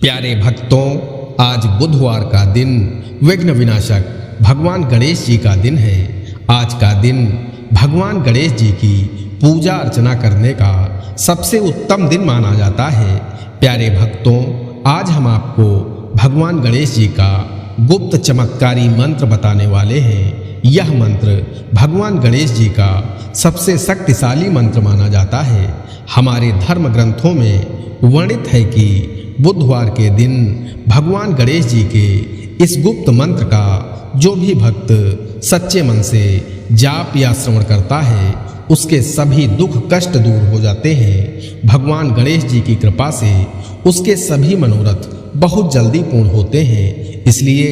प्यारे भक्तों, आज बुधवार का दिन विघ्न विनाशक भगवान गणेश जी का दिन है। आज का दिन भगवान गणेश जी की पूजा अर्चना करने का सबसे उत्तम दिन माना जाता है। प्यारे भक्तों, आज हम आपको भगवान गणेश जी का गुप्त चमत्कारी मंत्र बताने वाले हैं। यह मंत्र भगवान गणेश जी का सबसे शक्तिशाली मंत्र माना जाता है। हमारे धर्म ग्रंथों में वर्णित है कि बुधवार के दिन भगवान गणेश जी के इस गुप्त मंत्र का जो भी भक्त सच्चे मन से जाप या श्रवण करता है, उसके सभी दुख कष्ट दूर हो जाते हैं। भगवान गणेश जी की कृपा से उसके सभी मनोरथ बहुत जल्दी पूर्ण होते हैं। इसलिए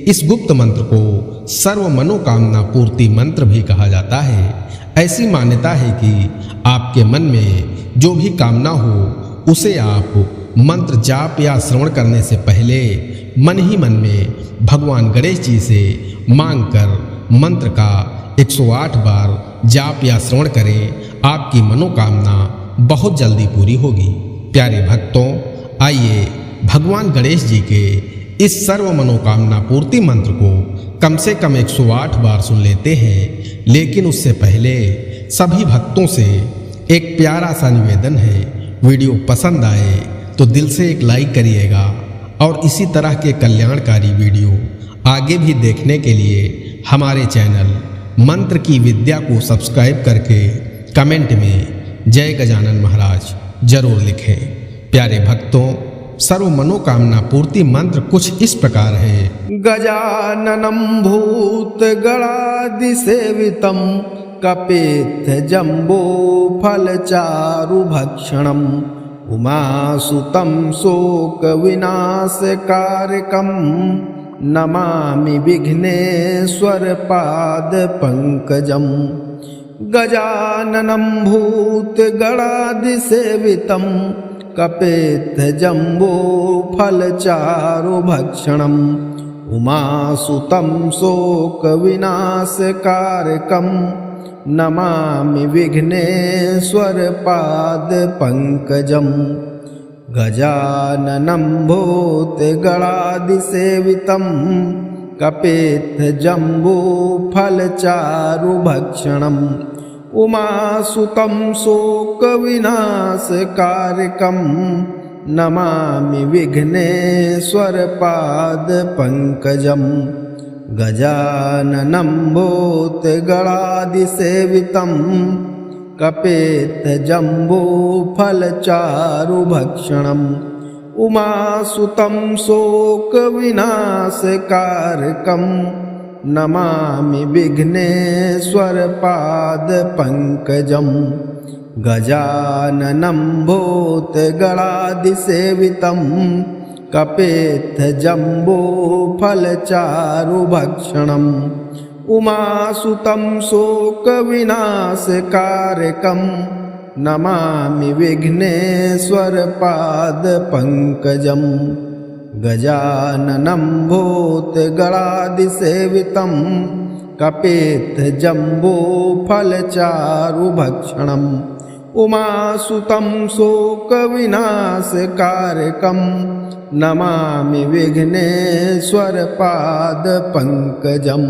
इस गुप्त मंत्र को सर्व मनोकामना पूर्ति मंत्र भी कहा जाता है। ऐसी मान्यता है कि आपके मन में जो भी कामना हो, उसे आप मंत्र जाप या श्रवण करने से पहले मन ही मन में भगवान गणेश जी से मांगकर मंत्र का 108 बार जाप या श्रवण करें। आपकी मनोकामना बहुत जल्दी पूरी होगी। प्यारे भक्तों, आइए भगवान गणेश जी के इस सर्व मनोकामना पूर्ति मंत्र को कम से कम 108 बार सुन लेते हैं। लेकिन उससे पहले सभी भक्तों से एक प्यारा सा निवेदन है। वीडियो पसंद आए तो दिल से एक लाइक करिएगा और इसी तरह के कल्याणकारी वीडियो आगे भी देखने के लिए हमारे चैनल मंत्र की विद्या को सब्सक्राइब करके कमेंट में जय गजानन महाराज जरूर लिखें। प्यारे भक्तों, सर्व मनोकामना पूर्ति मंत्र कुछ इस प्रकार है। गजाननं भूत गणादि सेवितं कपेत जम्बो फलचारु भक्षणम् उमासुतं शोक विनाशकारकं नमामि विघ्नेश्वर पाद पंकजं। गजाननं भूत गणादि सेवितं कपेत जम्बो फलचारु भक्षणम् उमासुतं शोक विनाशकारकं नमामि विघ्नेश्वर पाद पंकजं। गजाननं भूत गणादि सेवितं कपेत जम्बो फलचारु भक्षणम् उमासुतं शोक विनाशकारकं नमामि विघ्नेश्वर पाद पंकजं। गजाननं भूत गणादि सेवितं कपेत जम्बो फलचारु भक्षणम् उमासुतं शोक विनाशकारकं नमामि विघ्नेश्वर पाद पंकजं। गजाननं भूत गणादि सेवितं कपेत जम्बो फलचारु भक्षणम् उमासुतं शोक विनाशकारकं नमामि विघ्नेश्वर पाद पंकजं। गजाननं भूत गणादि सेवितं कपेत जम्बो फलचारु भक्षणम् उमासुतं शोक विनाशकारकं नमामि विघ्नेश्वर पाद पंकजं।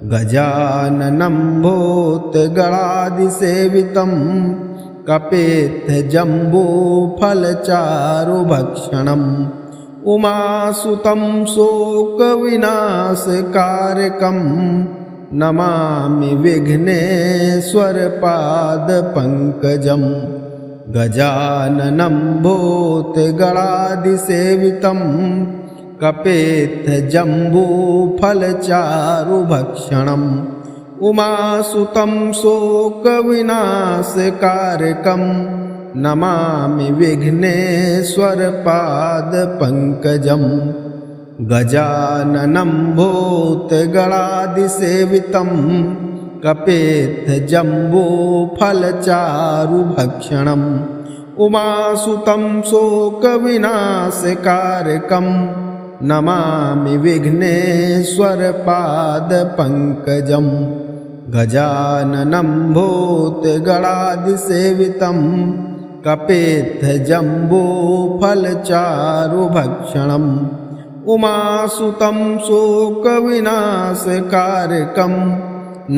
गजाननं भूत गणादि सेवितं कपेत जम्बो फलचारु भक्षणम् उमासुतं शोक विनाशकारकं नमामि विघ्नेश्वर पाद पंकजं। गजाननं भूत गणादि सेवितं कपेत जम्बो फलचारु भक्षणम् उमासुतं शोक विनाशकारकं नमामि विघ्नेश्वर पाद पंकजं। गजाननं भूत गणादि सेवितं कपेत जम्बो फलचारु भक्षणम् उमासुतं शोक विनाशकारकं नमामि विघ्नेश्वर पाद पंकजं। गजाननं भूत गणादि सेवितं कपेत्थजम्बूफलचारुभक्षणम् उमासुतं शोकविनाशकारकम्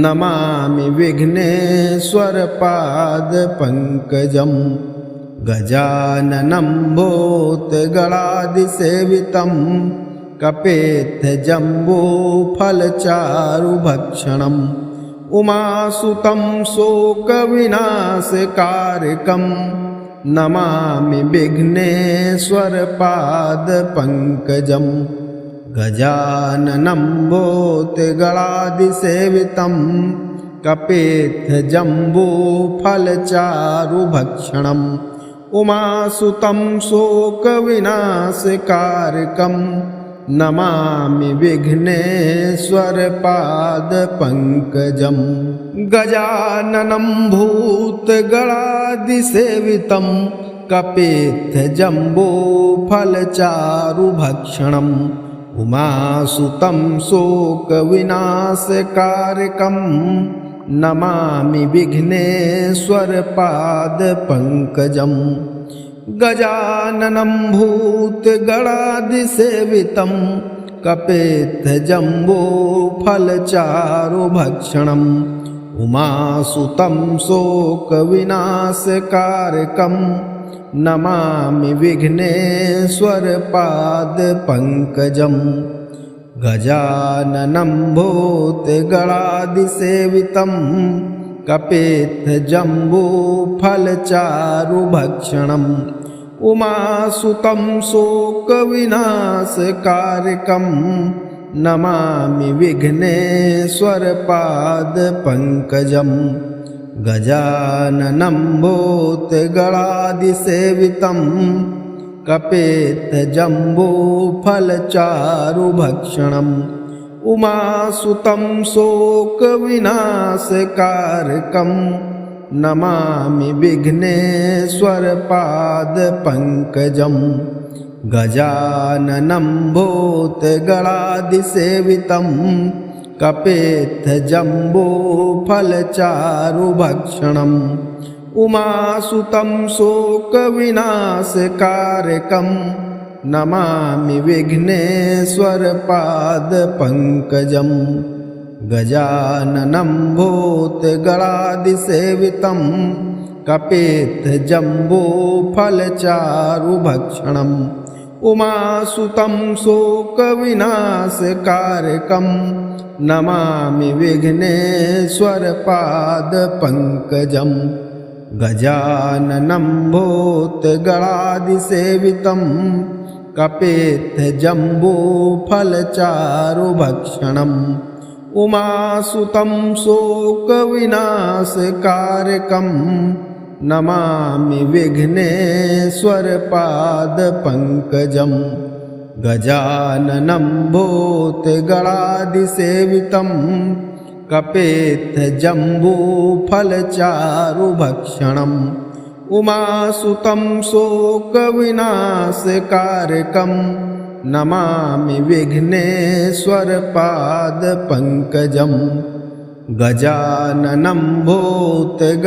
नमामि विघ्नेश्वरपादपङ्कजम् गजाननं भूतगणादिसेवितं कपेत्थजम्बूफलचारुभक्षणम् उमासुतं शोकविनाशकारकम् नमामि विघ्नेश्वरपादपङ्कजम् गजाननं भूतगणादिसेवितं कपेत्थजम्बूफलचारुभक्षणम् उमासुतं शोकविनाशकारकम् नमामि विघ्नेश्वरपादपङ्कजम् गजाननं भूतगणादिसेवितं कपेत्थजम्बूफलचारुभक्षणम् उमासुतं शोकविनाशकारकम् नमामि विघ्नेश्वरपादपङ्कजम् गजाननं भूतगणादिसेवितं कपेत्थजम्बूफलचारुभक्षणम् उमासुतं शोकविनाशकारकम् नमामि विघ्नेश्वरपादपङ्कजम् गजाननं भूतगणादिसेवितं कपेत्थजम्बूफलचारुभक्षणम् उमासुतं शोकविनाशकारकम् नमामि विघ्नेश्वरपादपङ्कजम् गजाननं भूतगणादिसेवितं कपेत्थजम्बूफलचारुभक्षणम् उमासुतं शोकविनाशकारकम् नमामि विघ्नेश्वरपादपङ्कजम् गजाननं भूतगणादिसेवितं कपेत्थजम्बूफलचारुभक्षणम् उमासुतं शोकविनाशकारकम् नमामि विघ्नेश्वरपादपङ्कजम् गजाननं भूतगणादिसेवितं कपेत्थजम्बूफलचारुभक्षणम् उमासुतं शोकविनाशकारकम् नमामि विघ्नेश्वरपादपङ्कजम् गजाननं भूतगणादिसेवितं कपेत्थजम्बूफलचारुभक्षणम् उमासुतं शोकविनाशकारकम् नमामि विघ्नेश्वरपादपङ्कजम् गजाननं भूतगणादिसेवितं कपेत्थजम्बूफलचारुभक्षणम् उमासुतं शोकविनाशकारकम् नमामि विघ्नेश्वरपादपङ्कजम् गजाननं भूतगणादिसेवितं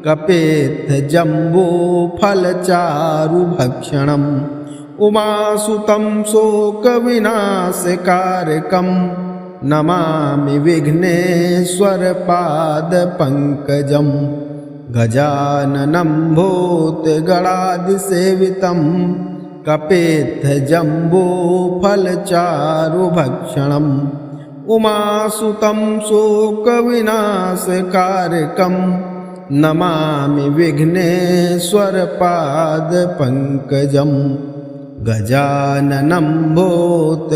कपेत्थजम्बूफलचारुभक्षणम् उमासुतं शोकविनाशकारकम् नमामि विघ्नेश्वरपादपङ्कजम् गजाननं भूतगणादिसेवितं कपेत्थजम्बूफलचारुभक्षणम् उमासुतं शोकविनाशकारकम् नमामि विघ्नेश्वरपादपङ्कजम् गजाननं भूतगणादिसेवितं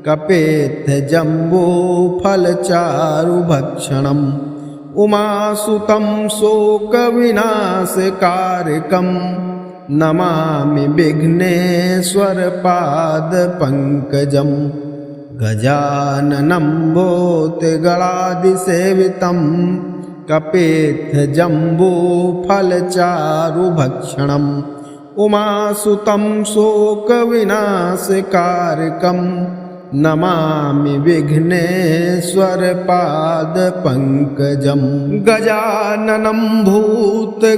कपेत्थजम्बूफलचारुभक्षणम् उमासुतं शोकविनाशकारकम् नमामि विघ्नेश्वरपादपङ्कजम् गजाननं भूतगणादिसेवितं कपेत्थजम्बूफलचारुभक्षणम् उमासुतं शोकविनाशकारकम् नमामि विघ्नेश्वरपादपङ्कजं गजाननं भूतगणादिसेवितं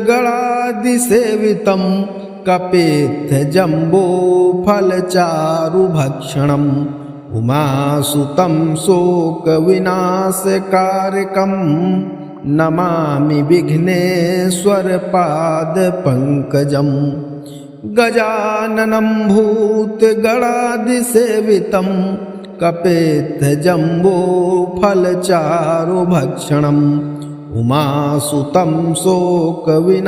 कपित्थजम्बूफलचारुभक्षणम् उमासुतं शोकविनाशकारकं नमामि विघ्नेश्वरपादपङ्कजं गजाननं भूतगणादिसेवितं कपित्थजम्बूफलचारुभक्षणम् उमासुतं शोकविनाशकारकं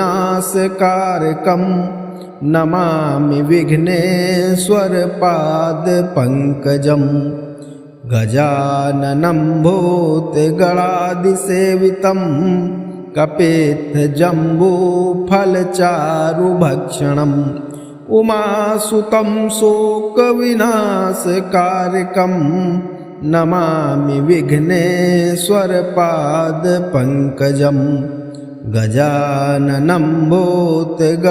नमामि विघ्नेश्वरपादपङ्कजं गजाननं भूतगणादिसेवितं कपित्थजम्बूफलचारुभक्षणम् उमासुतं शोकविनाशकारकं नमामि विघ्नेश्वरपादपङ्कजं गजाननं भूतगणादिसेवितं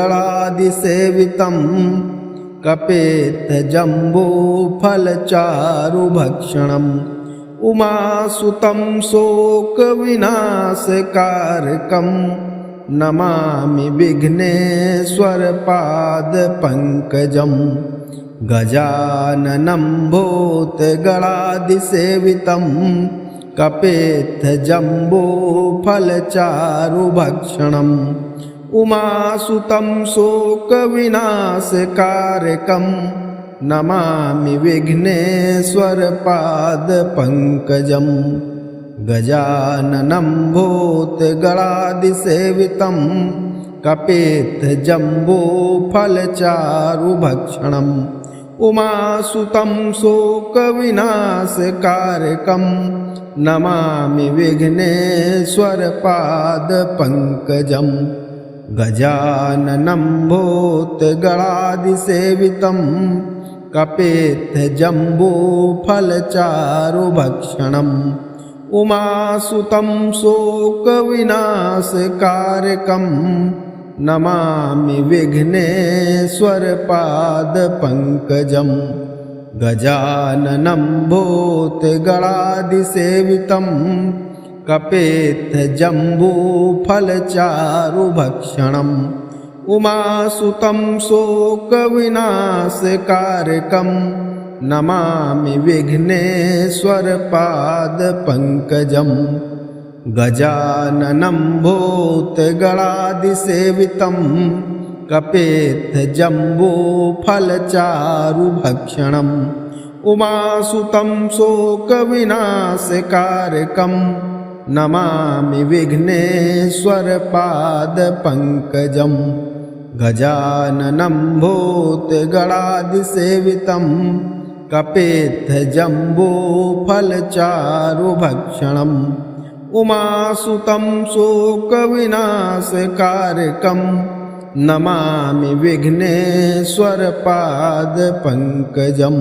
कपित्थजम्बूफलचारुभक्षणम् उमासुतं शोकविनाशकारकं नमामि विघ्नेश्वरपादपङ्कजं गजाननं भूतगणादिसेवितं कपित्थजम्बूफलचारुभक्षणम् उमासुतं शोकविनाशकारकं नमामि विघ्नेश्वरपादपङ्कजं गजाननं भूतगणादिसेवितं कपित्थजम्बूफलचारुभक्षणम् उमासुतं शोकविनाशकारकं नमामि विघ्नेश्वरपादपङ्कजं गजाननं भूतगणादिसेवितं कपित्थजम्बूफलचारुभक्षणम् उमासुतं शोकविनाशकारकं नमामि विघ्नेश्वरपादपङ्कजं गजाननं भूतगणादिसेवितं कपित्थजम्बूफलचारुभक्षणम् उमासुतं शोकविनाशकारकं नमामि विघ्नेश्वरपादपङ्कजं गजाननं भूतगणादिसेवितं कपित्थजम्बूफलचारुभक्षणम् उमासुतं शोकविनाशकारकं नमामि विघ्नेश्वरपादपङ्कजं गजाननं भूतगणादिसेवितं कपित्थजम्बूफलचारुभक्षणम् उमासुतं शोकविनाशकारकं नमामि विघ्नेश्वरपादपङ्कजं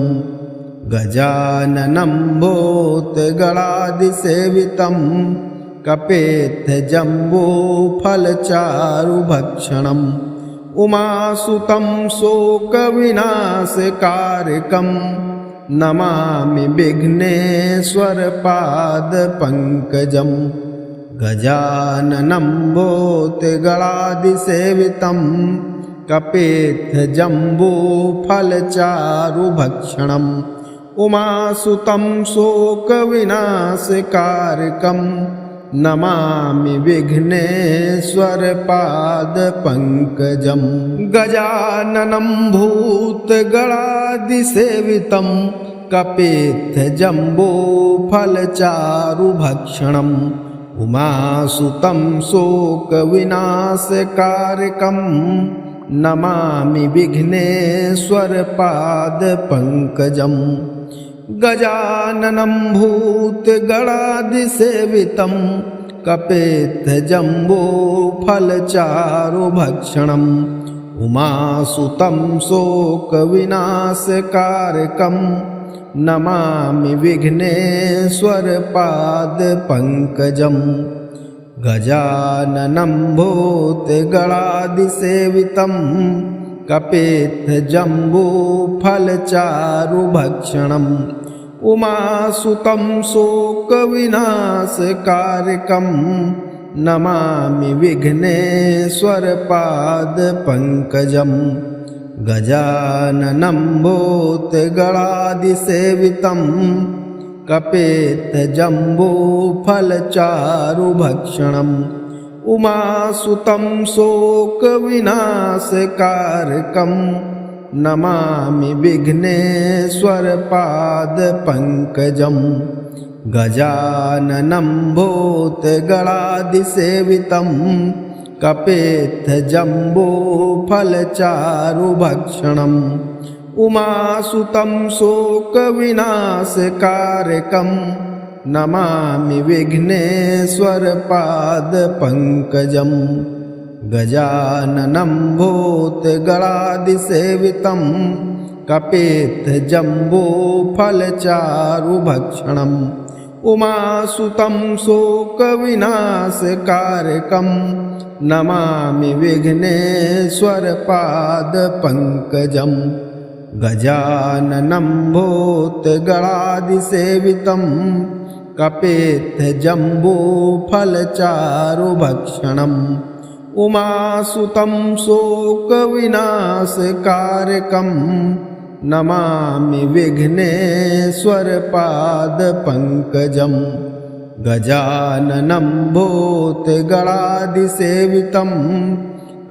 गजाननं भूतगणादिसेवितं कपित्थजम्बूफलचारुभक्षणम् उमासुतं शोकविनाशकारकं नमामि विघ्नेश्वरपादपङ्कजं गजाननं भूतगणादिसेवितं कपित्थजम्बूफलचारुभक्षणम् उमासुतं शोकविनाशकारकं नमामि विघ्नेश्वरपादपङ्कजं गजाननं भूतगणादिसेवितं कपित्थजम्बूफलचारुभक्षणम् उमासुतं शोकविनाशकारकं नमामि विघ्नेश्वरपादपङ्कजं गजाननं भूतगणादिसेवितं कपित्थजम्बूफलचारुभक्षणम् उमासुतं शोकविनाशकारकं नमामि विघ्नेश्वरपादपङ्कजं गजाननं भूतगणादिसेवितं कपित्थजम्बूफलचारुभक्षणम् उमासुतं शोकविनाशकारकं नमामि विघ्नेश्वरपादपङ्कजं गजाननं भूतगणादिसेवितं कपेतजम्बूफलचारुभक्षणम् उमासुतं शोकविनाशकारकं नमामि विघ्नेश्वरपादपङ्कजं गजाननं भूतगणादिसेवितं कपेतजम्बूफलचारुभक्षणम् उमासुतं शोकविनाशकारकं नमामि विघ्नेश्वरपादपङ्कजं गजाननं भूतगणादिसेवितं कपेतजम्बूफलचारुभक्षणम् उमासुतं शोकविनाशकारकं नमामि विघ्नेश्वरपादपङ्कजं गजाननं भूतगणादिसेवितं कपेतजम्बूफलचारुभक्षणम् उमासुतं शोकविनाशकारकं नमामि विघ्नेश्वरपादपङ्कजं गजाननं भूतगणादिसेवितं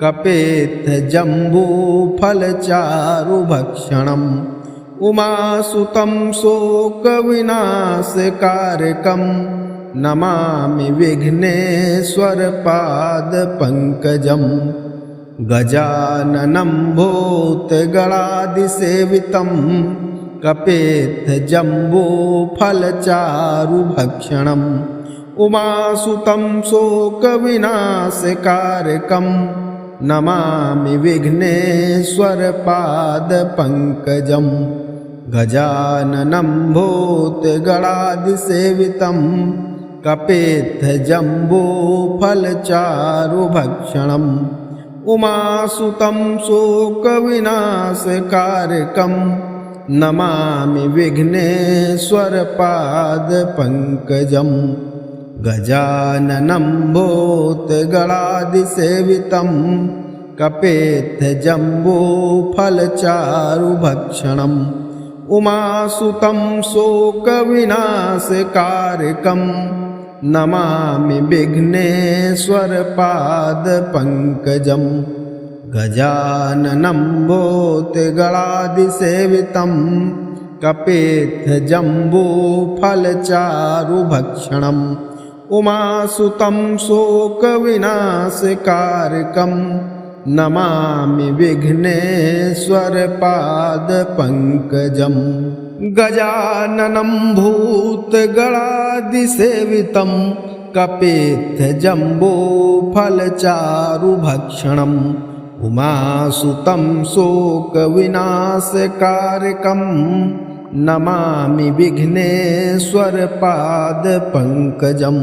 कपेतजम्बूफलचारुभक्षणम् उमासुतं शोकविनाशकारकं नमामि विघ्नेश्वरपादपङ्कजं गजाननं भूतगणादिसेवितं कपेतजम्बूफलचारुभक्षणम् उमासुतं शोकविनाशकारकं नमामि विघ्नेश्वरपादपङ्कजं गजाननं भूतगणादिसेवितं कपेतजम्बूफलचारुभक्षणम् उमासुतं शोकविनाशकारकं नमामि विघ्नेश्वरपादपङ्कजं गजाननं भूतगणादिसेवितं कपेतजम्बूफलचारुभक्षणम् उमासुतं शोकविनाशकारकं नमामि विघ्नेश्वरपादपङ्कजं गजाननं भूतगणादिसेवितं कपेतजम्बूफलचारुभक्षणम् उमासुतं शोकविनाशकारकं नमामि विघ्नेश्वरपादपङ्कजं गजाननं भूतगणादिसेवितं कपेतजम्बूफलचारुभक्षणम् उमासुतं शोकविनाशकारकं नमामि विघ्नेश्वरपादपङ्कजं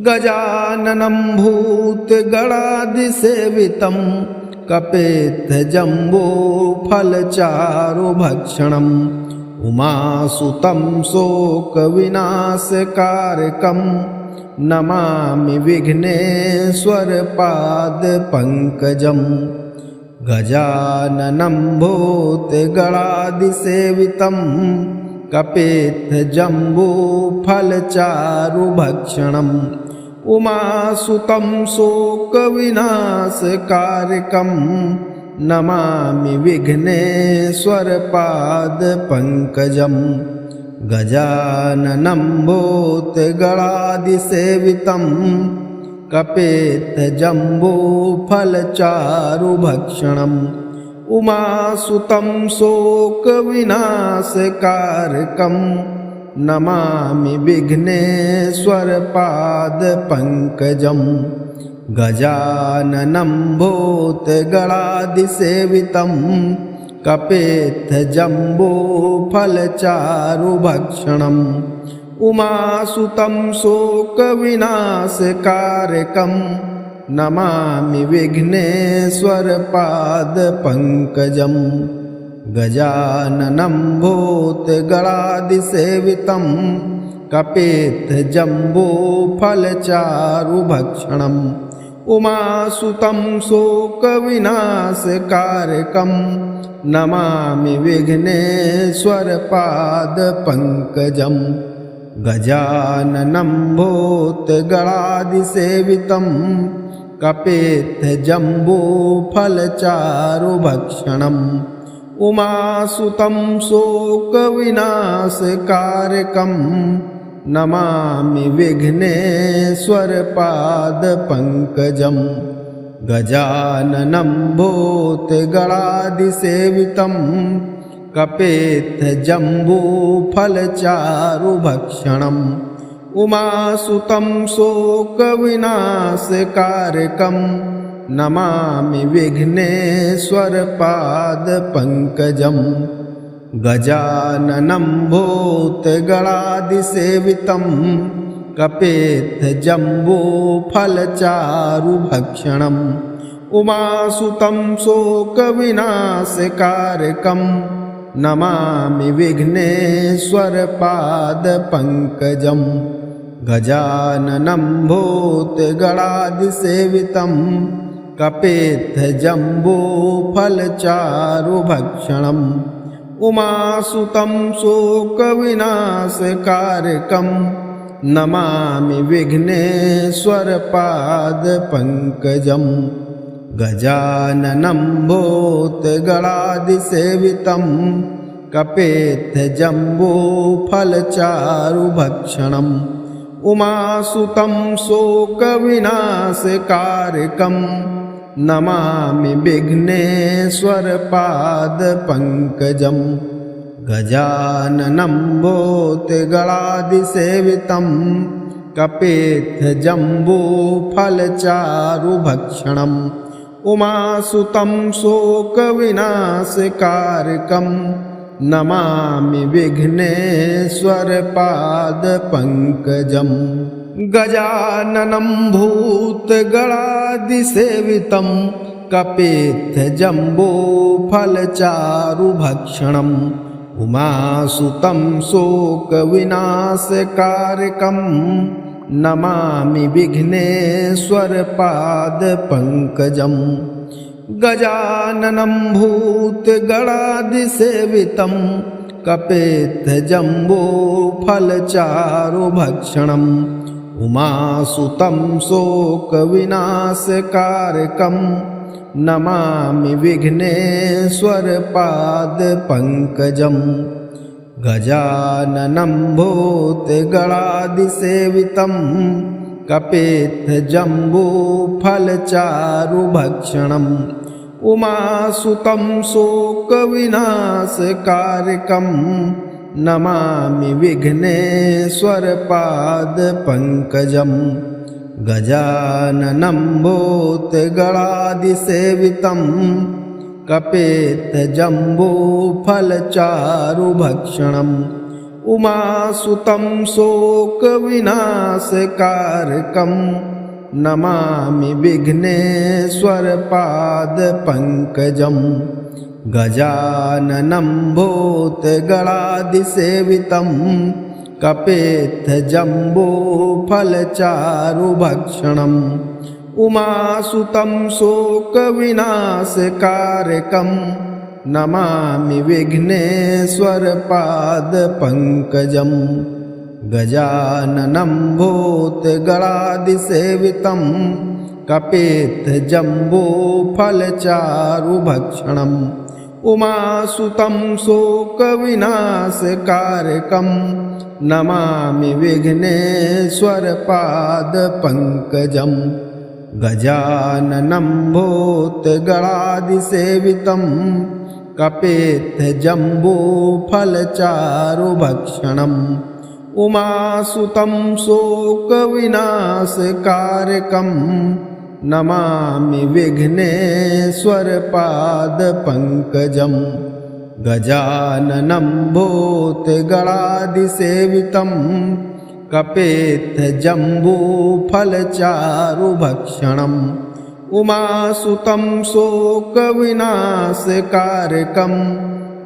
गजाननं भूतगणादिसेवितं कपेतजम्बूफलचारुभक्षणम् उमासुतं शोकविनाशकारकं नमामि विघ्नेश्वरपादपङ्कजं गजाननं भूतगणादिसेवितं कपेतजम्बूफलचारुभक्षणम् उमासुतं शोकविनाशकारकं नमामि विघ्नेश्वरपादपङ्कजं गजाननं भूतगणादिसेवितं कपेतजम्बूफलचारुभक्षणम् उमासुतं शोकविनाशकारकं नमामि विघ्नेश्वरपादपङ्कजं गजाननं भूतगणादिसेवितं कपेतजम्बूफलचारुभक्षणम् उमासुतं शोकविनाशकारकं नमामि विघ्नेश्वरपादपङ्कजं गजाननं भूतगणादिसेवितं कपित्थजम्बूफलचारुभक्षणम् उमासुतं शोकविनाशकारकं नमामि विघ्नेश्वरपादपङ्कजम् गजाननं भूतगणादिसेवितं कपित्थजम्बूफलचारुभक्षणम् उमासुतं शोकविनाशकारकं नमामि विघ्नेश्वरपादपङ्कजम् गजाननं भूतगणादिसेवितं कपित्थजम्बूफलचारुभक्षणम् उमासुतं शोकविनाशकारकं नमामि विघ्नेश्वरपादपङ्कजम् गजाननं भूतगणादिसेवितं कपित्थजम्बूफलचारुभक्षणम् उमासुतं शोकविनाशकारकं नमामि विघ्नेश्वरपादपङ्कजम् गजाननं भूतगणादिसेवितं कपित्थजम्बूफलचारुभक्षणम् उमासुतं शोकविनाशकारकं नमामि विघ्नेश्वरपादपङ्कजम् गजाननं भूतगणादिसेवितं कपित्थजम्बूफलचारुभक्षणम् उमासुतं शोकविनाशकारकं नमामि विघ्नेश्वरपादपङ्कजम् गजाननं भूतगणादिसेवितं कपित्थजम्बूफलचारुभक्षणम् उमासुतं शोकविनाशकारकं नमामि विघ्नेश्वरपादपङ्कजम् गजाननं भूतगणादिसेवितं कपित्थजम्बूफलचारुभक्षणम् उमासुतं शोकविनाशकारकं नमामि विघ्नेश्वरपादपङ्कजम् गजाननं भूतगणादिसेवितं कपित्थजम्बूफलचारुभक्षणम् उमासुतं शोकविनाशकारकं नमामि विघ्नेश्वरपादपङ्कजम् गजाननं भूतगणादिसेवितं कपित्थजम्बूफलचारुभक्षणम् उमासुतं शोकविनाशकारकं नमामि विघ्नेश्वरपादपङ्कजम् गजाननं भूतगणादिसेवितं कपित्थजम्बूफलचारुभक्षणम् उमासुतं शोकविनाशकारकं नमामि विघ्नेश्वरपादपङ्कजम् गजाननं भूतगणादिसेवितं कपित्थजम्बूफलचारुभक्षणम् उमासुतं शोकविनाशकारकं नमामि विघ्नेश्वरपादपङ्कजम् गजाननं भूतगणादिसेवितं कपित्थजम्बूफलचारुभक्षणम् उमासुतं शोकविनाशकारकं नमामि विघ्नेश्वरपादपङ्कजम् गजाननं भूतगणादिसेवितं कपित्थजम्बूफलचारुभक्षणम् उमासुतं शोकविनाशकारकं नमामि विघ्नेश्वरपादपङ्कजम् गजाननं भूतगणादिसेवितं कपित्थजम्बूफलचारुभक्षणम् उमासुतं शोकविनाशकारकं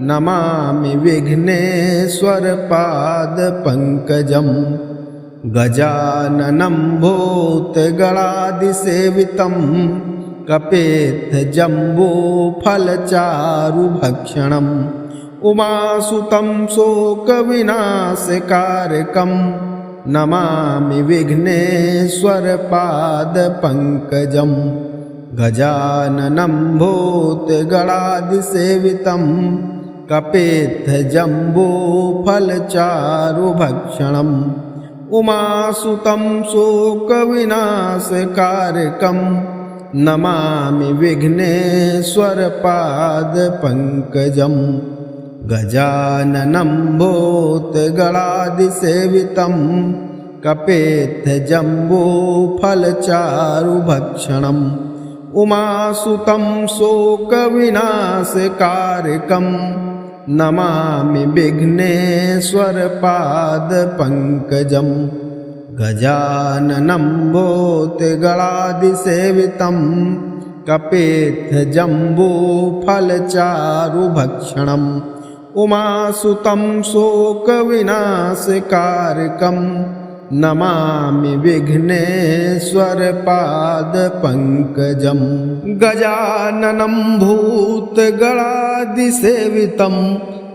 नमामि विघ्नेश्वरपादपङ्कजम् गजाननं भूतगणादिसेवितं कपेत्थजम्बूफलचारुभक्षणम् उमासुतं शोकविनाशकारकं नमामि विघ्नेश्वरपादपङ्कजम् गजाननं भूतगणादिसेवितं कपेत्थजम्बूफलचारुभक्षणम् उमासुतं शोकविनाशकारकं नमामि विघ्नेश्वरपादपङ्कजम् गजाननं भूतगणादिसेवितं कपेत्थजम्बूफलचारुभक्षणम् उमासुतं शोकविनाशकारकं नमामि विघ्नेश्वरपादपङ्कजम् गजाननं भूतगणादिसेवितं कपेत्थजम्बूफलचारुभक्षणम् उमासुतं शोकविनाशकारकं नमामि विघ्नेश्वरपादपङ्कजम् गजाननं भूतगणादिसेवितं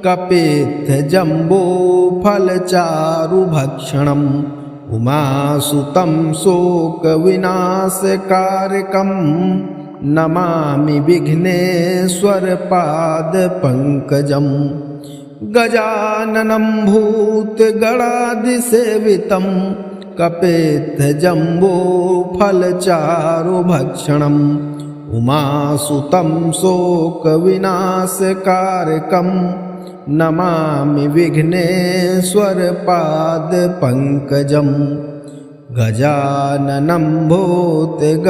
कपेत्थजम्बूफलचारुभक्षणम् उमासुतं शोकविनाशकारकं नमामि विघ्नेश्वरपादपङ्कजम् गजाननं भूतगणादिसेवितं कपेत्थजम्बूफलचारुभक्षणम् उमासुतं शोकविनाशकारकं नमामि विघ्नेश्वरपादपङ्कजम् गजाननं भूतगणादिसेवितं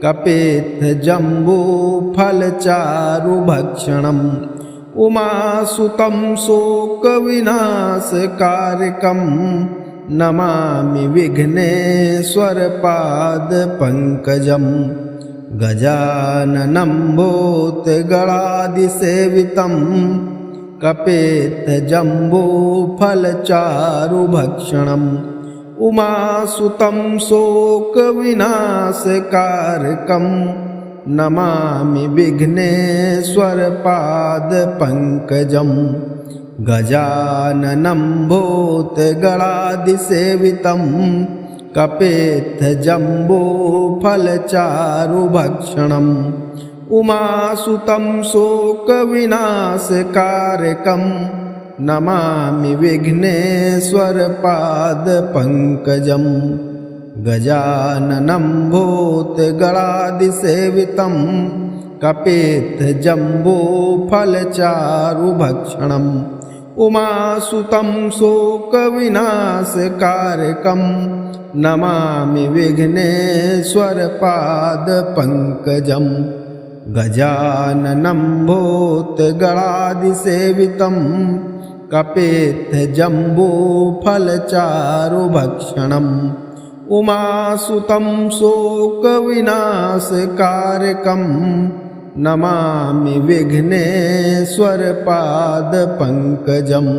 कपेत्थजम्बूफलचारुभक्षणम् उमासुतं शोकविनाशकारकं नमामि विघ्नेश्वरपादपङ्कजम् गजाननं भूतगणादिसेवितं कपेत्थजम्बूफलचारुभक्षणम् उमासुतं शोकविनाशकारकं नमामि विघ्नेश्वरपादपङ्कजम् गजाननं भूतगणादिसेवितं कपेत्थजम्बूफलचारुभक्षणम् उमासुतं शोकविनाशकारकं नमामि विघ्नेश्वरपादपङ्कजम् गजाननं भूतगणादिसेवितं कपेत्थजम्बूफलचारुभक्षणम् उमासुतं शोकविनाशकारकं नमामि विघ्नेश्वरपादपङ्कजम् गजाननं भूतगणादिसेवितं कपेत्थजम्बूफलचारुभक्षणम् उमासुतं शोकविनाशकारकं नमामि विघ्नेश्वरपादपङ्कजम्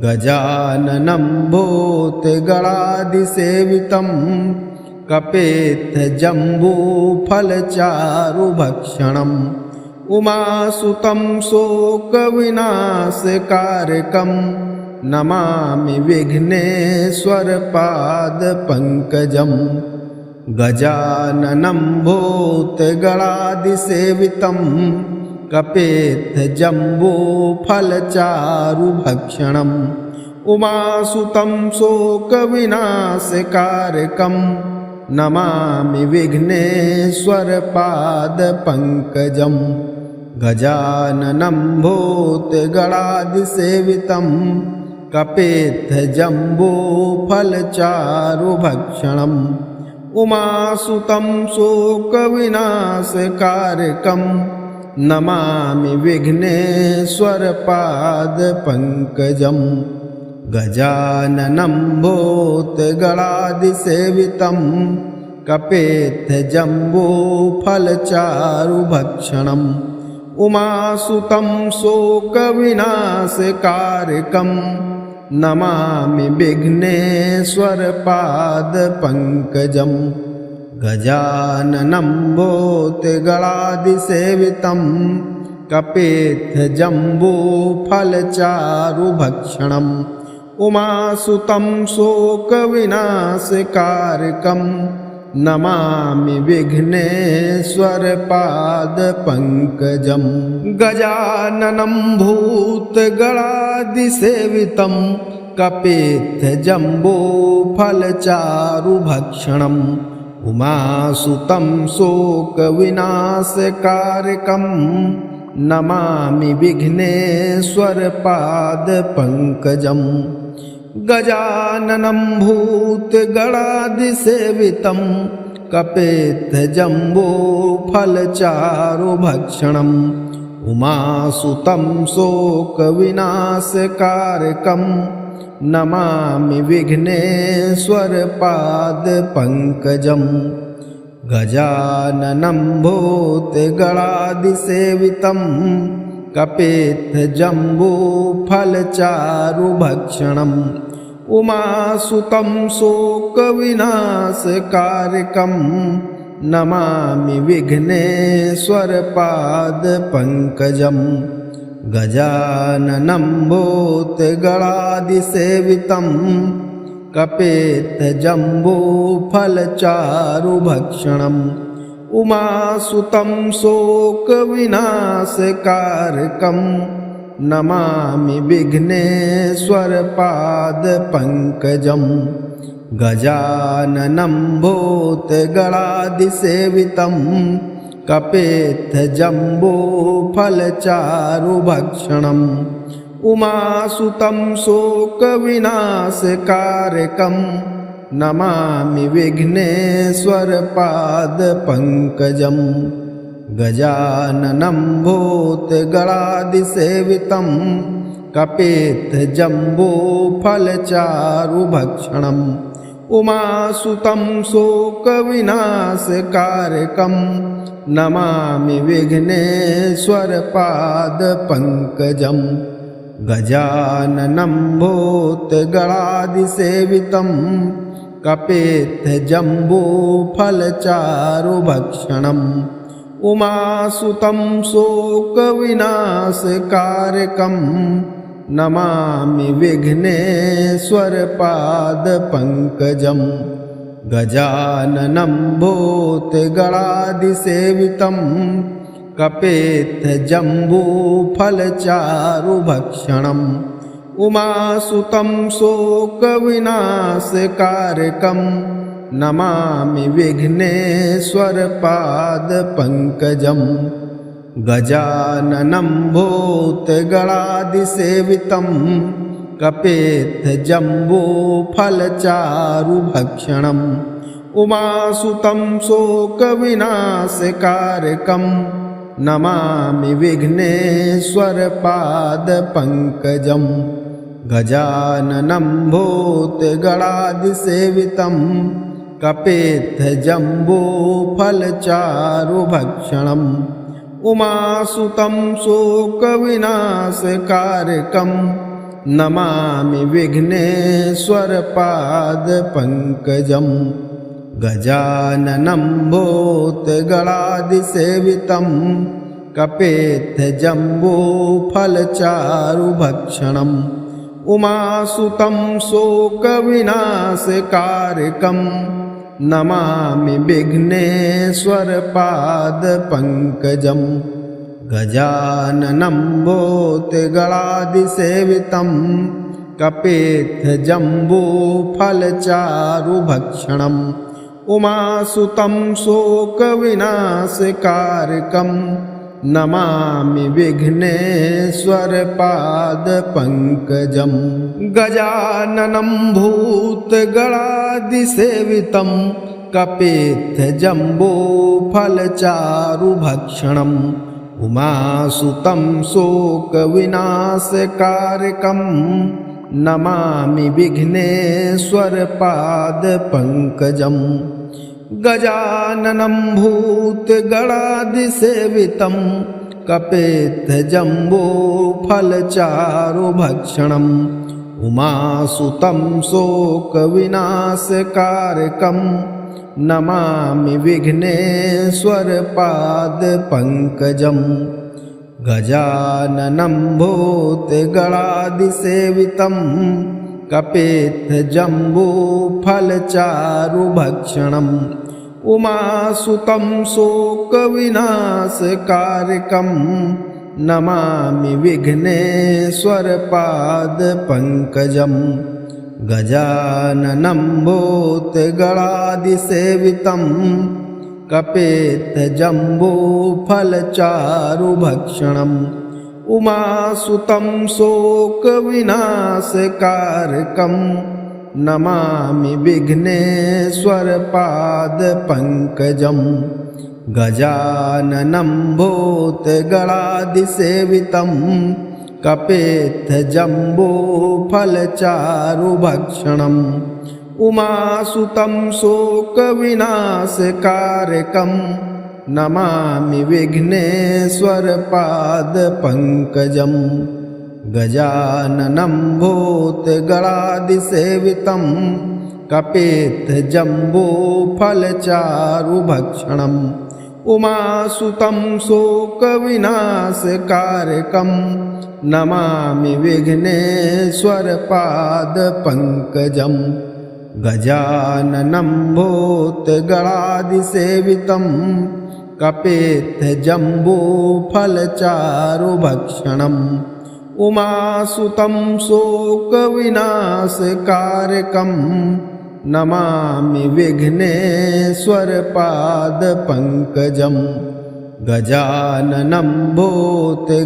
गजाननं भूतगणादिसेवितं कपेत्थजम्बूफलचारुभक्षणम् उमासुतं शोकविनाशकारकं नमामि विघ्नेश्वरपादपङ्कजम् गजाननं भूतगणादिसेवितं कपेत्थजम्बूफलचारुभक्षणम् उमासुतं शोकविनाशकारकं नमामि विघ्नेश्वरपादपङ्कजम् गजाननं भूतगणादिसेवितं कपेत्थजम्बूफलचारुभक्षणम् उमासुतं शोकविनाशकारकं नमामि विघ्नेश्वरपादपङ्कजम् गजाननं भूतगणादिसेवितं कपेत्थजम्बूफलचारुभक्षणम् उमासुतं शोकविनाशकारकं नमामि विघ्नेश्वरपादपङ्कजं गजाननं भूतगणादिसेवितं कपित्थजम्बूफलचारुभक्षणम् उमासुतं शोकविनाशकारकं नमामि विघ्नेश्वरपादपङ्कजं गजाननं भूतगणादिसेवितं कपित्थजम्बूफलचारुभक्षणम् उमासुतं शोकविनाशकारकं नमामि विघ्नेश्वरपादपङ्कजं गजाननं भूतगणादिसेवितं कपित्थजम्बूफलचारुभक्षणम् उमासुतं शोकविनाशकारकं नमामि विघ्नेश्वरपादपङ्कजं गजाननं भूतगणादिसेवितं कपित्थजम्बूफलचारुभक्षणम् उमासुतं शोकविनाशकारकं नमामि विघ्नेश्वरपादपङ्कजं गजाननं भूतगणादिसेवितं कपित्थजम्बूफलचारुभक्षणम् उमासुतं शोकविनाशकारकं नमामि विघ्नेश्वरपादपङ्कजं गजाननं भूतगणादिसेवितं कपित्थजम्बूफलचारुभक्षणम् उमासुतं शोकविनाशकारकं नमामि विघ्नेश्वरपादपङ्कजं गजाननं भूतगणादिसेवितं कपित्थजम्बूफलचारुभक्षणम् उमासुतं शोकविनाशकारकं नमामि विघ्नेश्वरपादपङ्कजं गजाननं भूतगणादिसेवितं कपित्थजम्बूफलचारुभक्षणम् उमासुतं शोकविनाशकारकं नमामि विघ्नेश्वरपादपङ्कजं गजाननं भूतगणादिसेवितं कपित्थजम्बूफलचारुभक्षणम् उमासुतं शोकविनाशकारकं नमामि विघ्नेश्वरपादपङ्कजं गजाननं भूतगणादिसेवितं कपित्थजम्बूफलचारुभक्षणम् उमासुतं शोकविनाशकारकं नमामि विघ्नेश्वरपादपङ्कजं गजाननं भूतगणादिसेवितं कपित्थजम्बूफलचारुभक्षणम् उमासुतं शोकविनाशकारकं नमामि विघ्नेश्वरपादपङ्कजं गजाननं भूतगणादिसेवितं कपित्थजम्बूफलचारुभक्षणम् उमासुतं शोकविनाशकारकं नमामि विघ्नेश्वरपादपङ्कजं गजाननं भूतगणादिसेवितं कपित्थजम्बूफलचारुभक्षणम् उमासुतं शोकविनाशकारकं नमामि विघ्नेश्वरपादपङ्कजं गजाननं भूतगणादिसेवितं कपित्थजम्बूफलचारुभक्षणम् उमासुतं शोकविनाशकारकं नमामि विघ्नेश्वरपादपङ्कजं गजाननं भूतगणादिसेवितं कपेत्थजम्बूफलचारुभक्षणम् उमासुतं शोकविनाशकारकं नमामि विघ्नेश्वरपादपङ्कजम् गजाननं भूतगणादिसेवितं कपेत्थजम्बूफलचारुभक्षणम् उमासुतं शोकविनाशकारकं नमामि विघ्नेश्वरपादपङ्कजम् गजाननं भूतगणादिसेवितं कपेत्थजम्बूफलचारुभक्षणम् उमासुतं शोकविनाशकारकं नमामि विघ्नेश्वरपादपङ्कजम् गजाननं भूतगणादिसेवितं कपेत्थजम्बूफलचारुभक्षणम् उमासुतं शोकविनाशकारकं नमामि विघ्नेश्वरपादपङ्कजम् गजाननं भूतगणादिसेवितं कपेत्थजम्बूफलचारुभक्षणम् उमासुतं शोकविनाशकारकं नमामि विघ्नेश्वरपादपङ्कजम् गजाननं भूतगणादिसेवितं कपेत्थजम्बूफलचारुभक्षणम् उमासुतं शोकविनाशकारकं नमामि विघ्नेश्वरपादपङ्कजम् गजाननं भूतगणादिसेवितं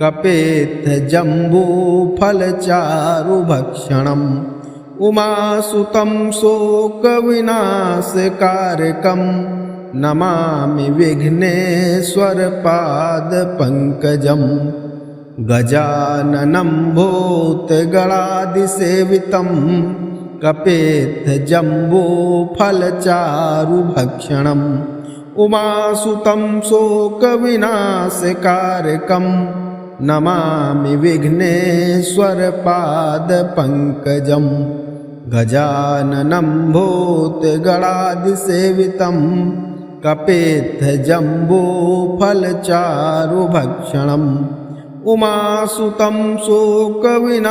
कपेत्थजम्बूफलचारुभक्षणम् उमासुतं शोकविनाशकारकं नमामि विघ्नेश्वरपादपङ्कजम् गजाननं भूतगणादिसेवितं कपेत्थजम्बूफलचारुभक्षणम् उमासुतं शोकविनाशकारकं नमामि विघ्नेश्वरपादपङ्कजम् गजाननं भूतगणादिसेवितं कपेत्थजम्बूफलचारुभक्षणम् उमासुतं शोकविनाशकारकं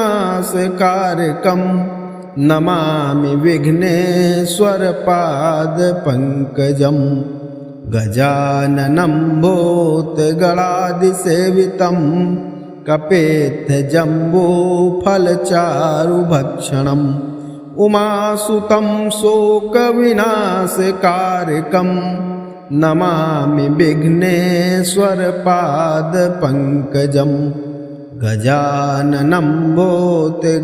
नमामि विघ्नेश्वरपादपङ्कजम् गजाननं भूतगणादिसेवितं कपेत्थजम्बूफलचारुभक्षणम् उमासुतं शोकविनाशकारकं नमामि विघ्नेश्वरपादपङ्कजम् गजाननं भूतगणादिसेवितं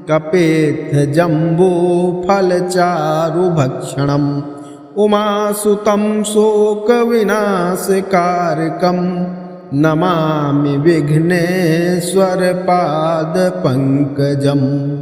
कपेत्थजम्बूफलचारुभक्षणम् उमासुतं शोकविनाशकारकं नमामि विघ्नेश्वरपादपङ्कजम्।